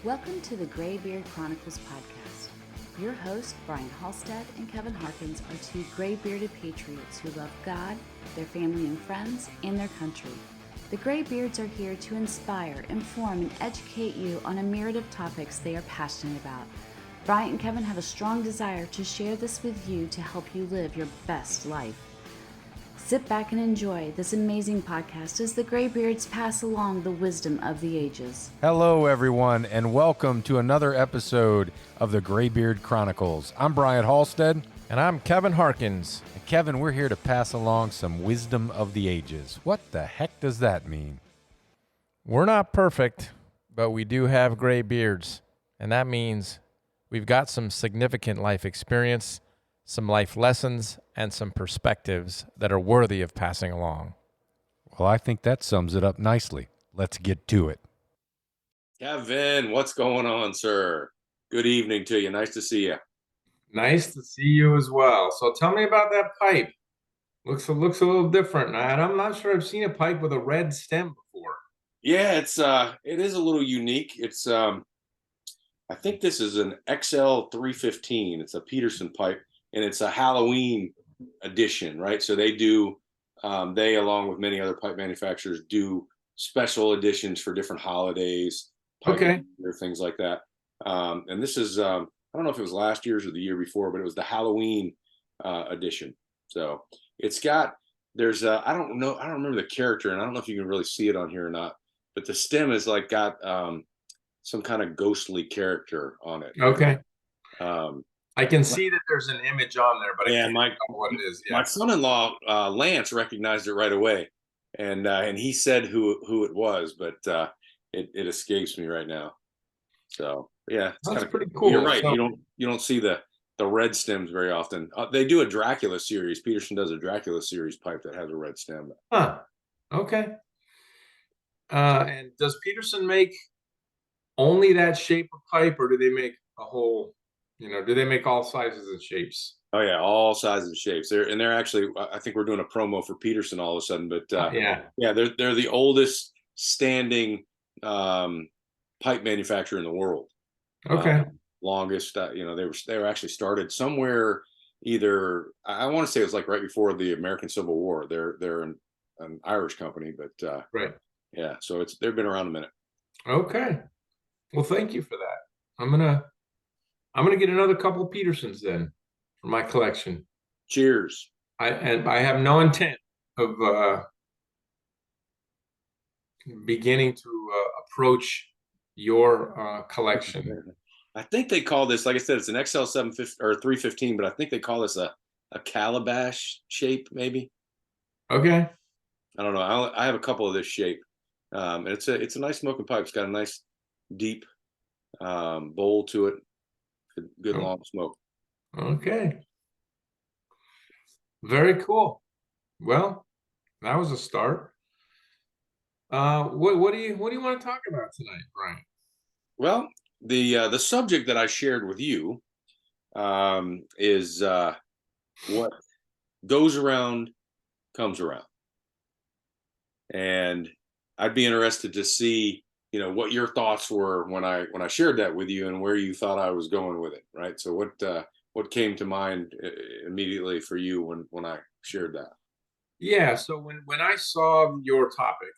Welcome to the Graybeard Chronicles podcast. Your hosts, Brian Halstead and Kevin Harkins, are two gray-bearded patriots who love God, their family and friends, and their country. The Graybeards are here to inspire, inform, and educate you on a myriad of topics they are passionate about. Brian and Kevin have a strong desire to share this with you to help you live your best life. Sit back and enjoy this amazing podcast as the Graybeards pass along the wisdom of the ages. Hello, everyone, and welcome to another episode of the Graybeard Chronicles. I'm Brian Halstead. And I'm Kevin Harkins. And Kevin, we're here to pass along some wisdom of the ages. What the heck does that mean? We're not perfect, but we do have gray beards. And that means we've got some significant life experience, some life lessons, and some perspectives that are worthy of passing along. Well, I think that sums it up nicely. Let's get to it. Kevin, what's going on, sir? Good evening to you. Nice to see you. Nice to see you as well. So tell me about that pipe. Looks a little different. And I'm not sure I've seen a pipe with a red stem before. Yeah, it is a little unique. It's I think this is an XL 315. It's a Peterson pipe, and it's a Halloween edition, right? So they do they, along with many other pipe manufacturers, do special editions for different holidays, Okay. or things like that. And this is I don't know if it was last year's or the year before, but it was the Halloween edition. So it's got, there's I don't remember the character, and I don't know if you can really see it on here or not, but the stem is like got some kind of ghostly character on it. Okay. I can see that there's an image on there, but I can't my tell what it is. Yeah. my son-in-law Lance recognized it right away, and he said who it was, but it escapes me right now. So yeah, it's That's kind of pretty cool. You're right. So- You don't see the red stems very often. They do a Dracula series. Peterson does a Dracula series pipe that has a red stem. Huh. Okay. And does Peterson make only that shape of pipe, or do they make a whole, do they make all sizes and shapes? Oh yeah, all sizes and shapes. They're actually, I think we're doing a promo for Peterson all of a sudden, but Yeah. they're the oldest standing pipe manufacturer in the world. Okay. Longest, they were actually started somewhere, either I want to say it was like right before the American Civil War. They're an Irish company, but Right. yeah, so they've been around a minute. Okay. Well, thank you for that. I'm gonna get another couple Petersons then for my collection. Cheers. I have no intent of beginning to approach your collection. I think they call this, like I said, it's an XL 750 or 315, but I think they call this a calabash shape, maybe. Okay. I don't know. I have a couple of this shape. And it's a nice smoking pipe. It's got a nice deep bowl to it. Good long smoke. Okay. Very cool. Well, that was a start. What do you want to talk about tonight, Brian? Well, the subject that I shared with you is what goes around comes around, and I'd be interested to see what your thoughts were when I shared that with you, and where you thought I was going with it. Right. So what came to mind immediately for you when I shared that? Yeah. So when I saw your topic,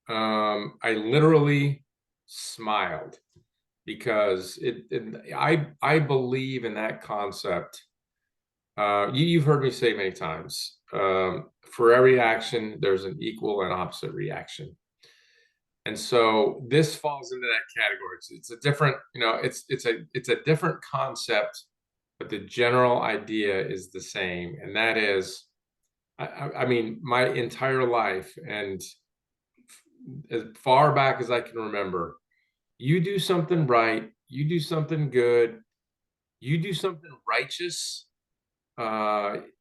I literally smiled, because I believe in that concept. You've heard me say many times, for every action, there's an equal and opposite reaction. And so this falls into that category. It's a different, it's a different concept, but the general idea is the same. And that is, I mean, my entire life, and as far back as I can remember, you do something right, you do something good, you do something righteous,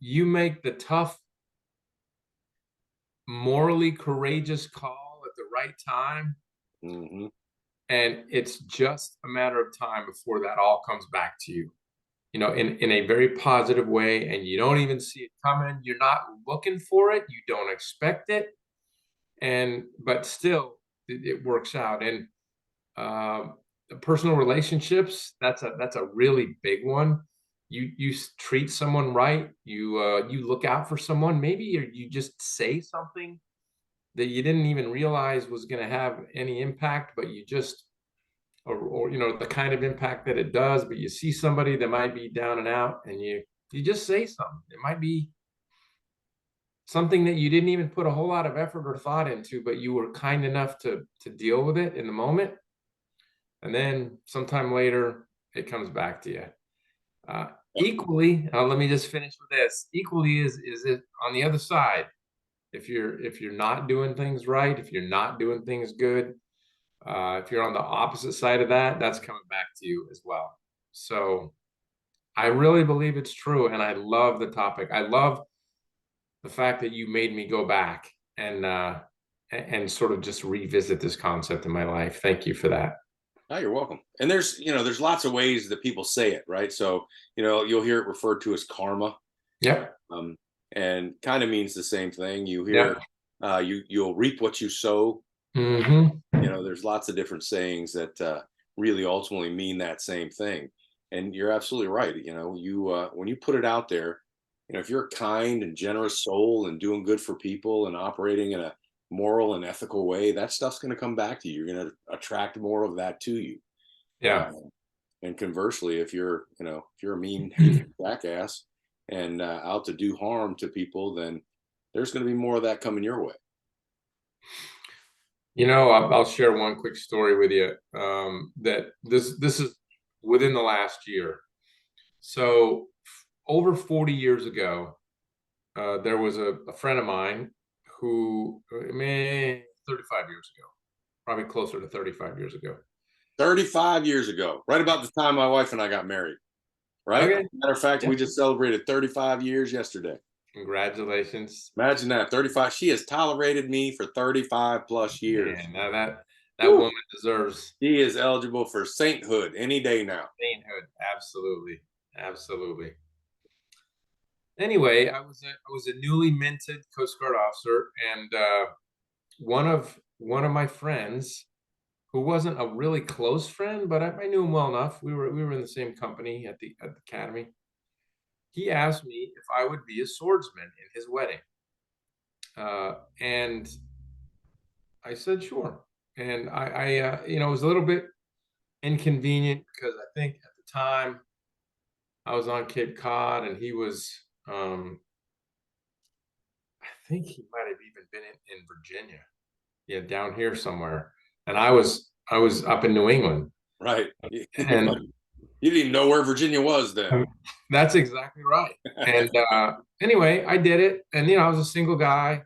you make the tough, morally courageous call at the right time, Mm-hmm. and it's just a matter of time before that all comes back to you, in a very positive way, and you don't even see it coming. You're not looking for it, you don't expect it, but still it works out. And personal relationships, that's a really big one. You treat someone right. You look out for someone. Maybe you just say something that you didn't even realize was going to have any impact, but you just, or the kind of impact that it does. But you see somebody that might be down and out, and you just say something. It might be something that you didn't even put a whole lot of effort or thought into, but you were kind enough to deal with it in the moment. And then sometime later, it comes back to you. Equally, let me just finish with this. Equally is it on the other side. If you're not doing things right, if you're not doing things good, if you're on the opposite side of that, that's coming back to you as well. So I really believe it's true, and I love the topic. I love the fact that you made me go back and sort of just revisit this concept in my life. Thank you for that. Oh, you're welcome. And there's lots of ways that people say it, right? So, you'll hear it referred to as karma. Yep. And kind of means the same thing. You hear, you'll reap what you sow. Mm-hmm. There's lots of different sayings that really ultimately mean that same thing. And you're absolutely right. When you put it out there, if you're a kind and generous soul and doing good for people and operating in a moral and ethical way, that stuff's going to come back to you. You're going to attract more of that to you. Yeah. And conversely, if you're a mean, hateful jackass and out to do harm to people, then there's going to be more of that coming your way. I'll share one quick story with you. That this is within the last year. So over 40 years ago, there was a friend of mine who, 35 years ago, probably closer to 35 years ago. 35 years ago, right about the time my wife and I got married, right? Okay. Matter of fact, we just celebrated 35 years yesterday. Congratulations. Imagine that, 35. She has tolerated me for 35 plus years. Man, now that woman deserves. She is eligible for sainthood any day now. Sainthood, absolutely. Absolutely. Anyway, I was a newly minted Coast Guard officer, and one of my friends, who wasn't a really close friend, but I knew him well enough. We were in the same company at the academy. He asked me if I would be a swordsman in his wedding, and I said sure. And I it was a little bit inconvenient because I think at the time I was on Cape Cod and he was. I think he might have even been in Virginia, down here somewhere, and I was up in New England. Right. And you didn't even know where Virginia was then. That's exactly right. And anyway, I did it, and I was a single guy.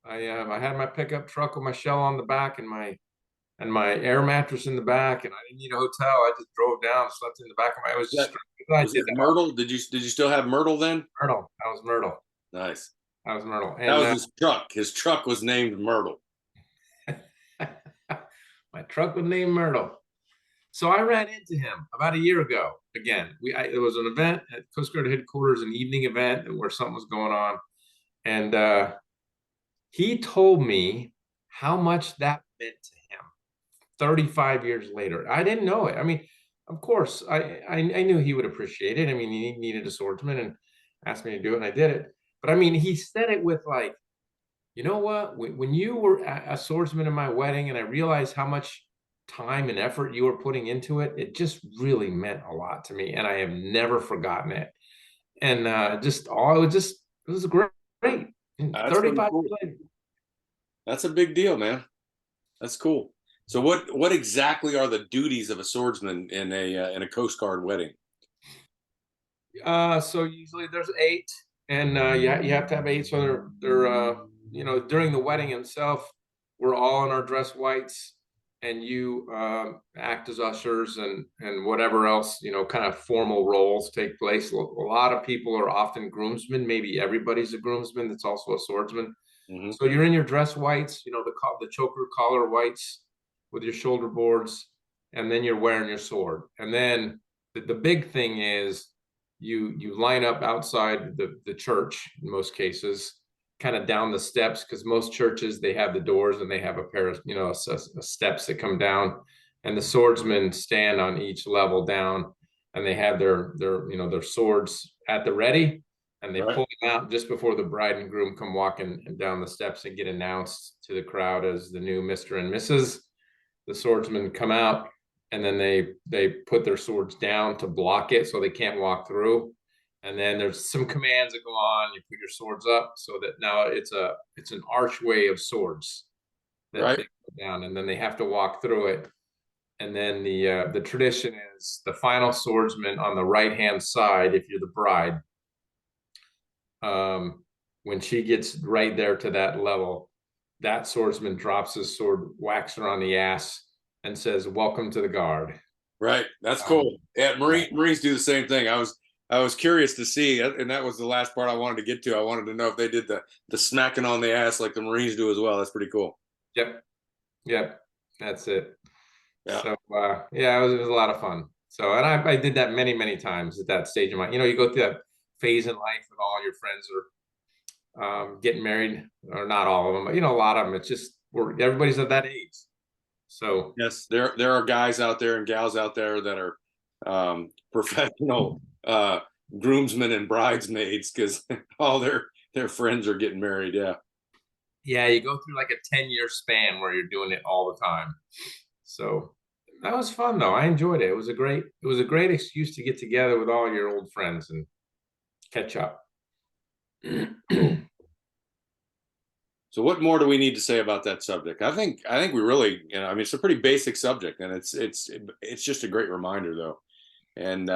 I had my pickup truck with my shell on the back and my air mattress in the back, and I didn't need a hotel. I just drove down, slept in the back of my. It was just was it Myrtle? Did you still have Myrtle then? Myrtle. That was Myrtle. Nice. That was Myrtle. And, that was his truck. His truck was named Myrtle. My truck was named Myrtle. So I ran into him about a year ago. Again, there was an event at Coast Guard headquarters, an evening event where something was going on, and he told me how much that meant to him. 35 years later, I didn't know it. I mean, of course, I knew he would appreciate it. I mean, he needed a swordsman and asked me to do it, and I did it. But I mean, he said it with like, you know what? When you were a swordsman in my wedding, and I realized how much time and effort you were putting into it, it just really meant a lot to me, and I have never forgotten it. And it was great. 35 cool. years later. That's a big deal, man. That's cool. So what exactly are the duties of a swordsman in a Coast Guard wedding? So usually there's 8, and you have to have 8. So they're during the wedding itself, we're all in our dress whites, and you act as ushers and whatever else, kind of formal roles take place. A lot of people are often groomsmen. Maybe everybody's a groomsman that's also a swordsman. Mm-hmm. So you're in your dress whites, the choker collar whites with your shoulder boards, and then you're wearing your sword. And then the big thing is you line up outside the church in most cases, kind of down the steps, because most churches, they have the doors and they have a pair of, steps that come down. and the swordsmen stand on each level down, and they have their swords at the ready, and they pull them out just before the bride and groom come walking down the steps and get announced to the crowd as the new Mr. and Mrs. The swordsmen come out, and then they put their swords down to block it so they can't walk through. And then there's some commands that go on. You put your swords up so that now it's an archway of swords that they go down, and then they have to walk through it. And then the tradition is the final swordsman on the right-hand side, if you're the bride, when she gets right there to that level, that swordsman drops his sword, whacks her on the ass, and says, "Welcome to the guard." Right. That's cool. Yeah, Marines do the same thing. I was curious to see, and that was the last part I wanted to get to. I wanted to know if they did the smacking on the ass like the Marines do as well. That's pretty cool. Yep. That's it. Yeah. So it was a lot of fun. So, and I did that many times at that stage of my, you go through that phase in life with all your friends are getting married, or not all of them, but a lot of them. It's just everybody's at that age. So yes, there are guys out there and gals out there that are professional groomsmen and bridesmaids because all their friends are getting married. Yeah, you go through like a 10-year span where you're doing it all the time. So that was fun though. I enjoyed it. It was a great excuse to get together with all your old friends and catch up. So what more do we need to say about that subject? I think we really, I mean, it's a pretty basic subject, and it's just a great reminder though. And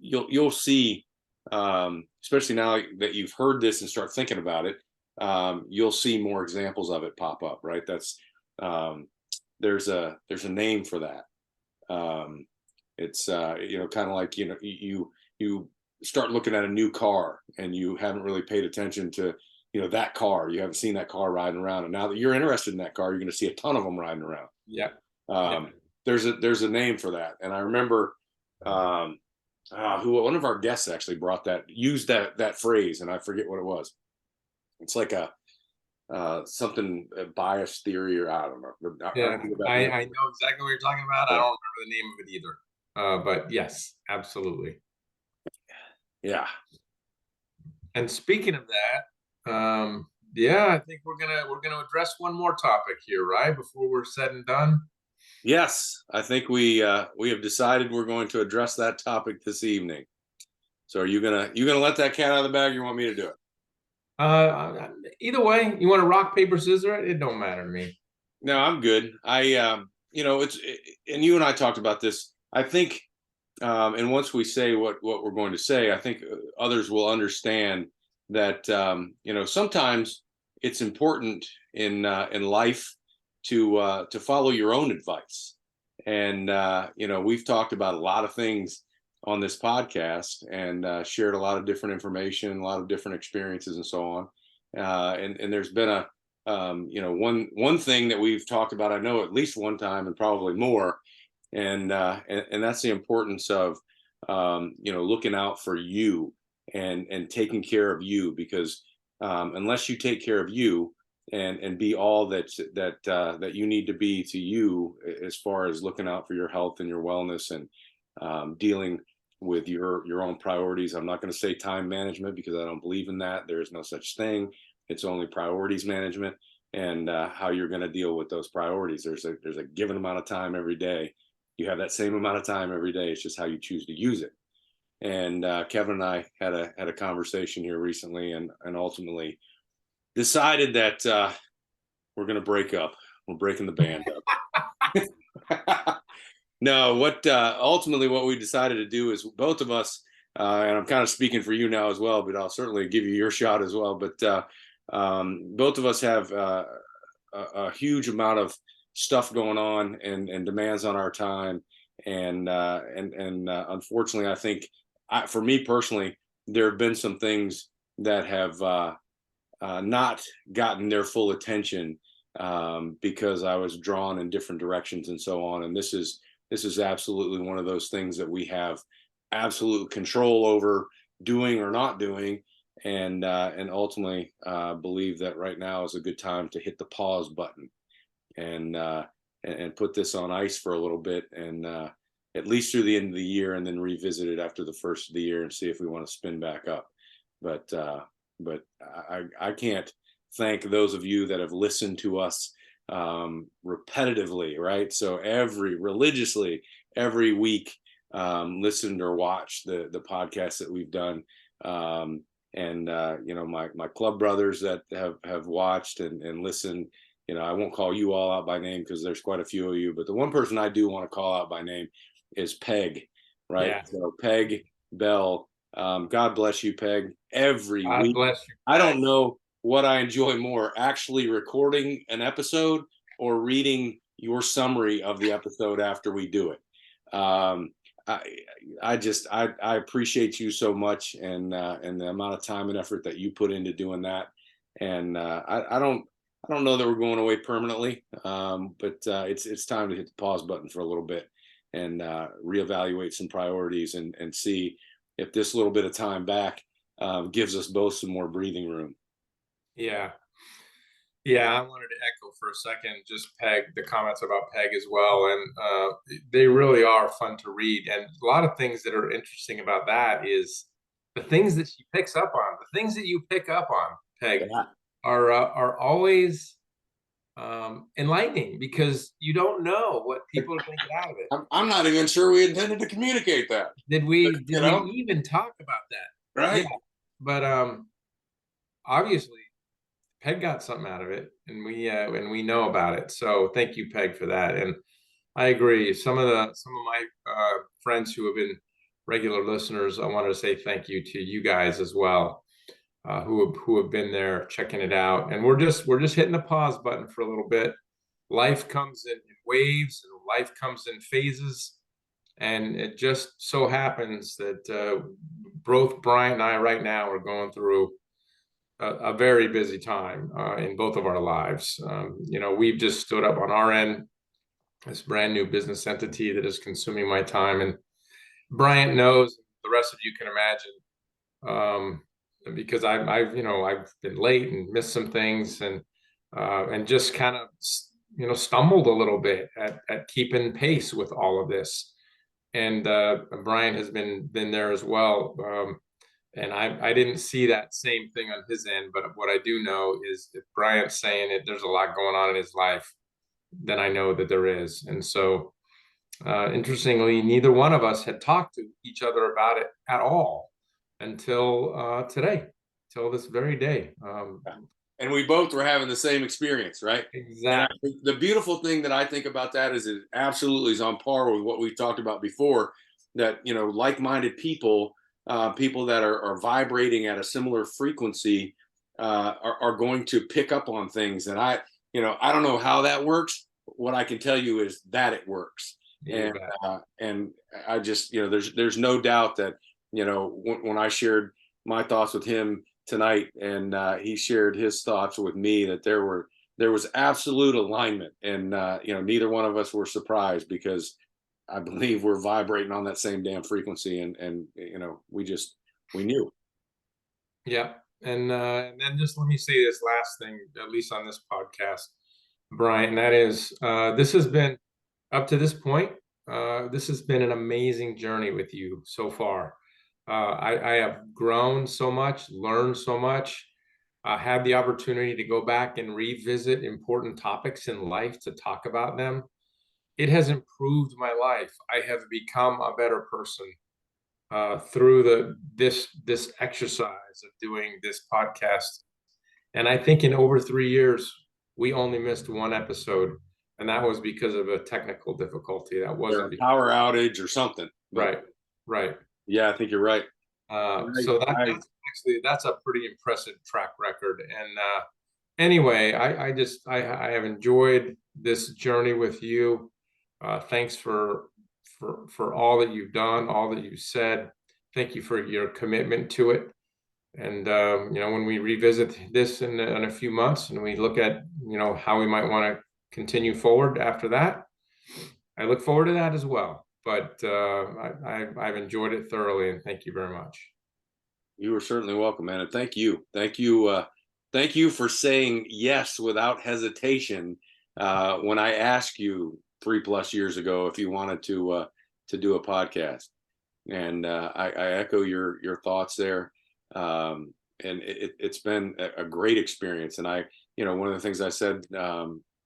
you'll see, especially now that you've heard this and start thinking about it, you'll see more examples of it pop up, right? That's there's a name for that. It's kind of like you start looking at a new car and you haven't really paid attention to that car. You haven't seen that car riding around, and now that you're interested in that car, you're going to see a ton of them riding around. There's a name for that, and I remember one of our guests actually used that phrase, and I forget what it was. It's like a something bias theory, or I don't know. I know exactly what you're talking about. I don't remember the name of it either. But yes, absolutely. Yeah. And speaking of that, I think we're gonna address one more topic here, right, before we're said and done. Yes, I think we have decided we're going to address that topic this evening. So are you gonna let that cat out of the bag, or you want me to do it? Either way, you want to rock, paper, scissors? It don't matter to me. No, I'm good. And you and I talked about this. I think, and once we say what we're going to say, I think others will understand that sometimes it's important in life to follow your own advice. And we've talked about a lot of things on this podcast and shared a lot of different information, a lot of different experiences, and so on. And there's been one thing that we've talked about, I know at least one time and probably more, and that's the importance of looking out for you and taking care of you, because unless you take care of you and be all that you need to be to you, as far as looking out for your health and your wellness and dealing with your own priorities. I'm not going to say time management, because I don't believe in that. There is no such thing. It's only priorities management, and how you're going to deal with those priorities. There's a given amount of time every day. You have that same amount of time every day. It's just how you choose to use it. And Kevin and I had a conversation here recently, and ultimately decided that we're going to break up. We're breaking the band up. No, ultimately what we decided to do is both of us, and I'm kind of speaking for you now as well, but I'll certainly give you your shot as well. But both of us have a huge amount of stuff going on and demands on our time, and unfortunately, I think for me personally, there have been some things that have not gotten their full attention because I was drawn in different directions and so on. And this is absolutely one of those things that we have absolute control over, doing or not doing, and ultimately believe that right now is a good time to hit the pause button and and put this on ice for a little bit, and at least through the end of the year, and then revisit it after the first of the year and see if we want to spin back up. But I can't thank those of you that have listened to us repetitively, right? So religiously every week, listened or watched the podcast that we've done. And my club brothers that have watched and listened. I won't call you all out by name because there's quite a few of you, but the one person I do want to call out by name is Peg, right? Yeah. So Peg Bell, God bless you, Peg. Every God week, bless you. I don't know what I enjoy more, actually recording an episode or reading your summary of the episode after we do it. I appreciate you so much, and the amount of time and effort that you put into doing that. And I don't know that we're going away permanently, but it's time to hit the pause button for a little bit and reevaluate some priorities and see if this little bit of time back gives us both some more breathing room. Yeah. Yeah, I wanted to echo for a second just the comments about Peg as well. And they really are fun to read. And a lot of things that are interesting about that is the things that she picks up on. The things that you pick up on, Peg, are always enlightening, because you don't know what people are going to get out of it. I'm not even sure we intended to communicate that. Did we even talk about that? Right. Yeah. But obviously Peg got something out of it, and we know about it. So thank you, Peg, for that. And I agree. Some of my friends who have been regular listeners, I wanted to say thank you to you guys as well, who have been there checking it out. And we're just hitting the pause button for a little bit. Life comes in waves, and life comes in phases, and it just so happens that both Brian and I right now are going through a very busy time in both of our lives. We've just stood up on our end this brand new business entity that is consuming my time, and Bryant knows, the rest of you can imagine, because I've been late and missed some things, and just kind of stumbled a little bit at keeping pace with all of this. And Brian has been there as well. And I didn't see that same thing on his end, but what I do know is if Bryant's saying it, there's a lot going on in his life, then I know that there is. And so, interestingly, neither one of us had talked to each other about it at all until today, till this very day. And we both were having the same experience, right? Exactly. And the beautiful thing that I think about that is it absolutely is on par with what we've talked about before, that, like-minded people, people that are vibrating at a similar frequency, are going to pick up on things. And I don't know how that works. What I can tell you is that it works. And I just, there's no doubt that, when I shared my thoughts with him tonight, and he shared his thoughts with me, that there was absolute alignment, and neither one of us were surprised, because I believe we're vibrating on that same damn frequency, and we knew. Yeah. And then just let me say this last thing, at least on this podcast, Brian, and that is, this has been, up to this point, this has been an amazing journey with you so far. I have grown so much, learned so much, had the opportunity to go back and revisit important topics in life to talk about them. It has improved my life. I have become a better person through this exercise of doing this podcast. And I think in over 3 years, we only missed one episode, and that was because of a technical difficulty. That wasn't a power outage or something. Right. Yeah, I think you're right. So that's a pretty impressive track record. And anyway, I have enjoyed this journey with you. Thanks for all that you've done, all that you said. Thank you for your commitment to it. And when we revisit this in a few months, and we look at how we might want to continue forward after that, I look forward to that as well. But I've enjoyed it thoroughly, and thank you very much. You are certainly welcome, man. And thank you for saying yes without hesitation when I asked you 3+ years ago if you wanted to do a podcast. And I echo your thoughts there. And it's been a great experience. And one of the things I said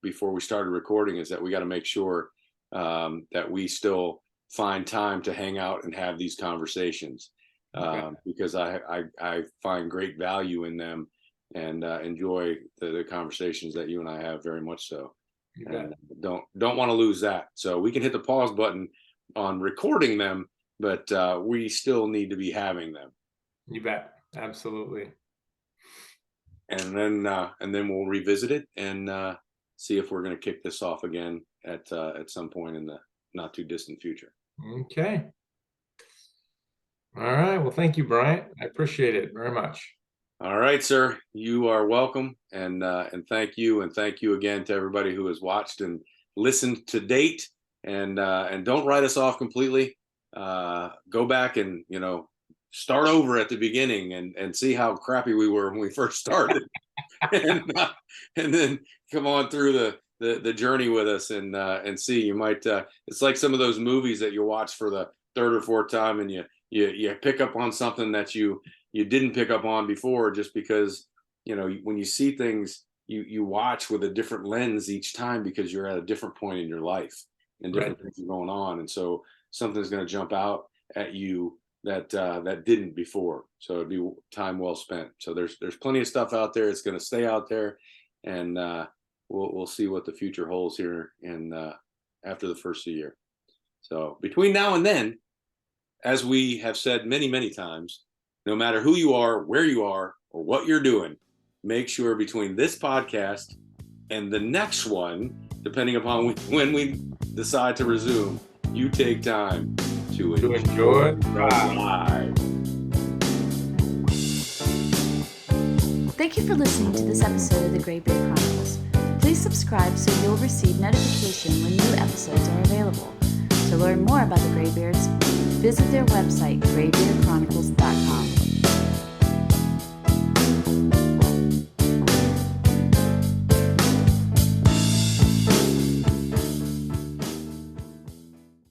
before we started recording is that we got to make sure that we still find time to hang out and have these conversations, because I find great value in them, and enjoy the conversations that you and I have very much so. And don't want to lose that. So we can hit the pause button on recording them, but we still need to be having them. You bet. Absolutely. And then we'll revisit it and see if we're going to kick this off again at some point in the not too distant future. Okay. All right. Well, thank you, Bryant. I appreciate it very much. All right, sir. You are welcome, and thank you, and thank you again to everybody who has watched and listened to date. And don't write us off completely. Go back and start over at the beginning and see how crappy we were when we first started, and then come on through the journey with us and see. You might it's like some of those movies that you watch for the third or fourth time, and you pick up on something that you didn't pick up on before, just because when you see things, you watch with a different lens each time, because you're at a different point in your life and different things are going on, and so something's going to jump out at you that didn't before. So it'd be time well spent. So there's plenty of stuff out there. It's going to stay out there, and we'll see what the future holds here in after the first of the year. So between now and then, as we have said many, many times, no matter who you are, where you are, or what you're doing, make sure between this podcast and the next one, depending upon when we decide to resume, you take time to enjoy the ride. Thank you for listening to this episode of the Graybeard Chronicles. Please subscribe so you'll receive notification when new episodes are available. To learn more about the Graybeards, visit their website, graybeardchronicles.com.